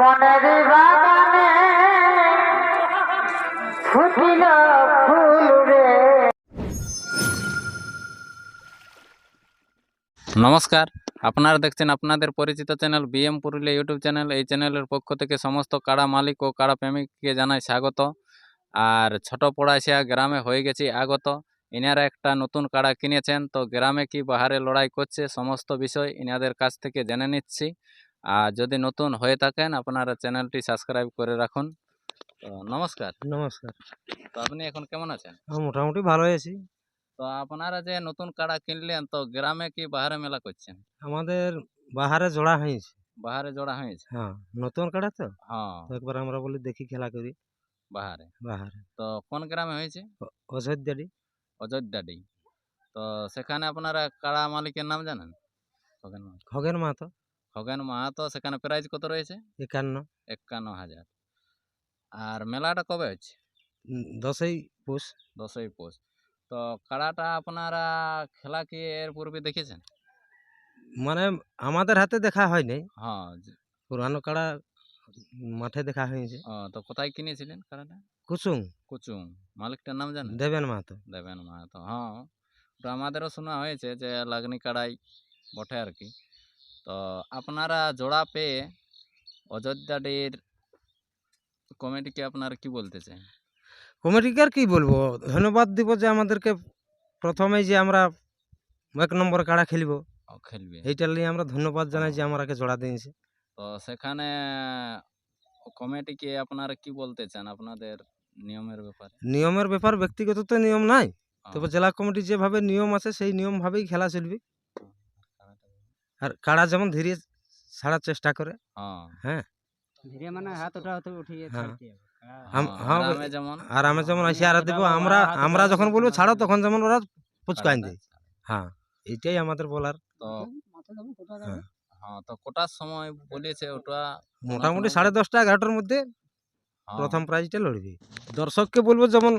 মনের বাগানে ফুটিল ফুল রে। নমস্কার, আপনারা দেখছেন আপনাদের পরিচিত channel BM Purulia YouTube channel. এই চ্যানেলের পক্ষ থেকে সমস্ত কাড়া মালিক ও কাড়া প্রেমিককে জানাই স্বাগত। আর ছোট পড়াশিয়া গ্রামে হয়ে গেছি আগত। ইনারা একটা নতুন কাড়া কিনেছেন, তো গ্রামে কি বাহারে লড়াই করছে সমস্ত বিষয় ইনাদের কাছ থেকে জেনে নিচ্ছি। আর যদি নতুন হয়ে থাকেন আপনারা চ্যানেলটি সাবস্ক্রাইব করে রাখুন। তো নমস্কার। নমস্কার। তো আপনি এখন কেমন আছেন? মোটামুটি ভালোই আছি। তো আপনারা যে নতুন কাড়া কিনলেন, তো গ্রামে কি বাহারে মেলা করছেন? আমাদের বাহারে জোড়া হয়েছে। বাহারে জোড়া হয়েছে? হ্যাঁ, নতুন কাড়া তো হ্যাঁ, তো একবার আমরা বলি দেখি খেলা করি বাহারে। বাহারে। তো কোন গ্রামে হয়েছে? অযোধ্যাডি। অযোধ্যাডি। তো সেখানে আপনারা কাড়া মালিকের নাম জানেন? খগেন মাহাতো। খগেন মাহাতো। খগেন মাহাতো। সেখানে প্রাইজ কত রয়েছে? 51। 51,000। আর মেলাটা কবে হচ্ছে? 10ই পৌষ। 10ই পৌষ। তো কাড়াটা আপনারা খেলা কি এর পূর্বে দেখেছেন? মানে আমাদের হাতে দেখা হয় নাই, হ্যাঁ। পুরানো কাড়া মাঠে দেখা হয়েছে। তো কোথায় কিনেছিলেন কাড়াটা? কুসুম। কুচুং। মালিকটার নাম জানেন? দেবেন মাহাতো। দেবেন মাহাতো। হ্যাঁ, ওটা আমাদেরও শোনা হয়েছে যে লাগনি কাড়াই বটে আর কি। তো আপনারা জোড়া পেয়ে অযোধ্যাডির কমিটিকে আপনারা কি বলতে চান? কমিটিকে আর কি বলবো, ধন্যবাদ দিব যে আমাদেরকে প্রথমেই যে আমরা 1 নম্বর কাড়া খেলবো খেলবে। এইটার নিয়ে আমরা ধন্যবাদ জানাই যে আমাকে জোড়া দিয়েছে। তো সেখানে কমিটিকে আপনারা কি বলতে চান আপনাদের নিয়মের ব্যাপারে? নিয়মের ব্যাপার, ব্যক্তিগত তো নিয়ম নাই, হ্যাঁ। তবে জেলা কমিটি যেভাবে নিয়ম আছে সেই নিয়ম ভাবেই খেলা চলবে। আর কাড়া যেমন ধীরে ছাড়ার চেষ্টা করে। হ্যাঁ, ধীরে মানে হাত ওটা হতে উঠিয়ে হ্যাঁ। ছাড়তে হবে। আরামে যেমন আরামে যেমন ইশারা দিব, আমরা যখন বলবো ছাড়ো তখন যেমন ওরা পুচকাইন দেয়। হ্যাঁ, এইটাই আমাদের বলার। তো হ্যাঁ, হ্যাঁ, তো কোটার সময় বলেছে ওটা? মোটামুটি 10:30 11টার মধ্যে হ্যাঁ, প্রথম প্রাইজটা লড়বে। দর্শককে বলবো যেমন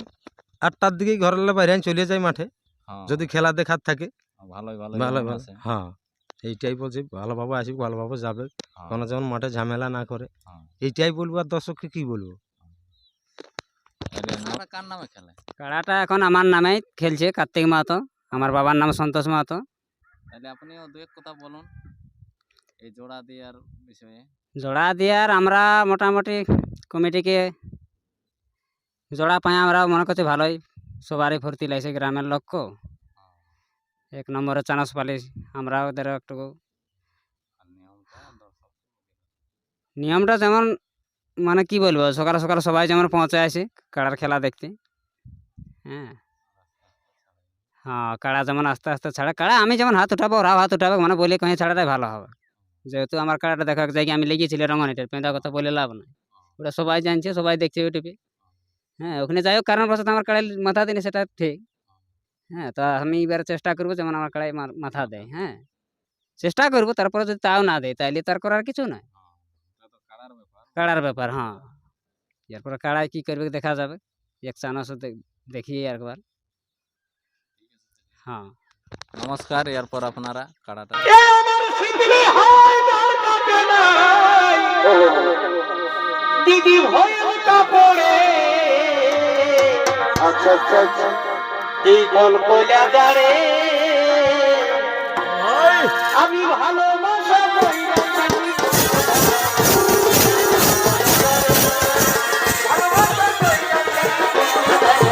8টার দিকেই ঘরের বাইরে চলে যায় মাঠে, হ্যাঁ, যদি খেলা দেখার থাকে। ভালোই ভালো যেমন ভালো, আছে। হ্যাঁ, এইটাই বলছি, ভালোভাবে আসবে ভালোভাবে যাবে, হ্যাঁ, কোনো যেমন মাঠে ঝামেলা না করে, হ্যাঁ। এইটাই বলবো। আর দর্শককে কি বলবো? তাহলে আপনারা কার নামে খেলে? কাড়াটা এখন আমার নামে খেলছে কার্তিক মাহাতো, আমার বাবার নাম সন্তোষ মাহাতো। তাহলে আপনিও দু এক কথা বলুন এই জোড়া দেওয়ার বিষয়ে। জোড়া দেওয়ার আমরা মোটামুটি কমিটিকে জোড়া পাই, আমরা মনে করছি ভালোই, সবারই ফুর্তি লাগছে গ্রামের লোককে। 1 নম্বরে চানস পালি আমরা ওদের একটু। আর নিয়মটা দর্শক নিয়মটা যেমন মানে কি বলবো, সকাল সকাল সবাই যেমন পৌঁছে আসে কাড়ার খেলা দেখতে। হ্যাঁ, হ্যাঁ, কাড়া যেমন আস্তে আস্তে ছাড়ে, কাড়া আমি যেমন হাত উঠাবো ওরাও হাত উঠাবে, মানে বলে কहीं ছাড়াটাই ভালো হবে। যেহেতু আমার কাড়াটা দেখা যায় কি আমি লেগেছিলাম রঙনিটার পেঁদা, কথা বলে লাভ নাই, ওটা সবাই জানছে, সবাই দেখছে ইউটিউবে। হ্যাঁ, ওখানে যাই হোক কারণবশত আমার কাড়াই মাথা দিনি, সেটা ঠিক। হ্যাঁ, তা আমি এবার চেষ্টা করবো যেমন আমার কাড়াই মাথা দেয়। হ্যাঁ, চেষ্টা করবো, তারপরে যদি তাও না দেয় তাইলে তার করার কিছু নাই, এটা তো কাড়ার ব্যাপার। কাড়ার ব্যাপার। হ্যাঁ, এরপরে কাড়াই কি করবে দেখা যাবে, এক চানস দেখিয়ে একবার। হ্যাঁ, নমস্কার। এরপর আপনারা কাড়াটা দিদি ভয়ের কাপড়ে আচ্ছা আচ্ছা আচ্ছা এই বল কইলা দাঁড়ে আমি ভালোবাসা কইরা জানি ভালোবাসা কইরা জানি